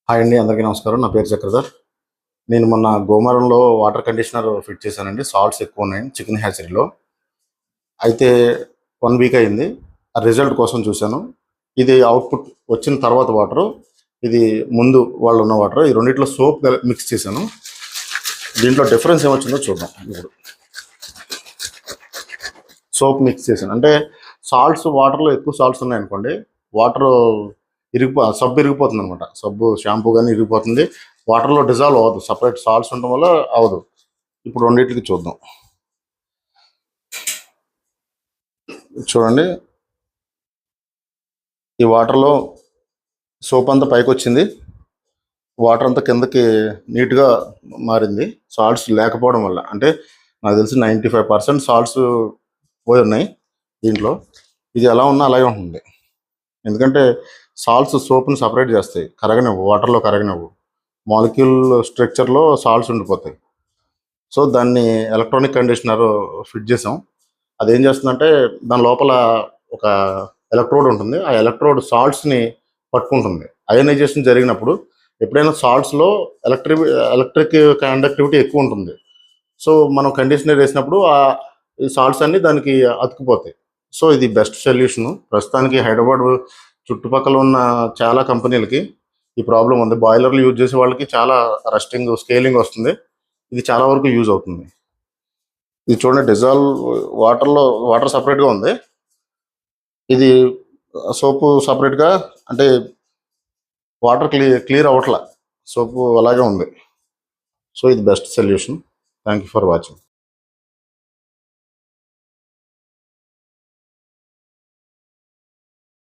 Hi అండి, అందరికీ నమస్కారం. నా పేరు చక్రధర్. నేను మొన్న గోమారంలో వాటర్ కండిషనర్ ఫిట్ చేశానండి. సాల్ట్స్ ఎక్కువ ఉన్నాయి చికెన్ హ్యాచరీలో. అయితే 1 వీక్ అయింది. ఆ రిజల్ట్ కోసం చూశాను. ఇది అవుట్పుట్ వచ్చిన తర్వాత వాటరు, ఇది ముందు వాళ్ళు ఉన్న వాటర్, ఈ రెండిట్లో సోప్ మిక్స్ చేశాను. దీంట్లో డిఫరెన్స్ ఏమొచ్చిందో చూద్దాం. ఇప్పుడు సోప్ మిక్స్ చేశాను అంటే సాల్ట్స్, వాటర్లో ఎక్కువ సాల్ట్స్ ఉన్నాయనుకోండి, వాటర్ సబ్బు ఇరిగిపోతుంది అనమాట. సబ్బు షాంపూ కానీ ఇరిగిపోతుంది, వాటర్లో డిజాల్వ్ అవ్వదు. సపరేట్ సాల్ట్స్ ఉండడం వల్ల అవ్వదు. ఇప్పుడు రెండింటికి చూద్దాం. చూడండి, ఈ వాటర్లో సోప్ అంతా పైకి వచ్చింది, వాటర్ అంతా కిందకి నీట్గా మారింది. సాల్ట్స్ లేకపోవడం వల్ల, అంటే నాకు తెలిసి 95% సాల్ట్స్ పోయి ఉన్నాయి దీంట్లో. ఇది ఎలా ఉన్నా అలాగే ఉంటుంది, ఎందుకంటే సాల్ట్స్ సోప్ని సపరేట్ చేస్తాయి, కరగనివ్వు, వాటర్లో కరగనివ్వు. మాలిక్యూల్ స్ట్రక్చర్లో సాల్ట్స్ ఉండిపోతాయి. సో దాన్ని ఎలక్ట్రానిక్ కండిషనర్ ఫిట్ చేసాం. అదేం చేస్తుందంటే దాని లోపల ఒక ఎలక్ట్రోడ్ ఉంటుంది. ఆ ఎలక్ట్రోడ్ సాల్ట్స్ని పట్టుకుంటుంది. అయనైజేషన్ జరిగినప్పుడు ఎప్పుడైనా సాల్ట్స్లో ఎలక్ట్రిక్ కండక్టివిటీ ఎక్కువ ఉంటుంది. సో మనం కండిషనర్ వేసినప్పుడు ఈ సాల్ట్స్ అన్నీ దానికి అతుకుపోతాయి. సో ఇది బెస్ట్ సొల్యూషను. ప్రస్తుతానికి హైదరాబాద్ చుట్టుపక్కల ఉన్న చాలా కంపెనీలకి ఈ ప్రాబ్లం ఉంది. బాయిలర్లు యూజ్ చేసే వాళ్ళకి చాలా రస్టింగ్, స్కేలింగ్ వస్తుంది. ఇది చాలా వరకు యూజ్ అవుతుంది. ఇది చూడండి, డిజాల్వ్ వాటర్ సపరేట్గా ఉంది, ఇది సోపు సపరేట్గా, అంటే వాటర్ క్లియర్ అవ్వట్లా, సోపు అలాగే ఉంది. సో ఇది best solution. Thank you for watching.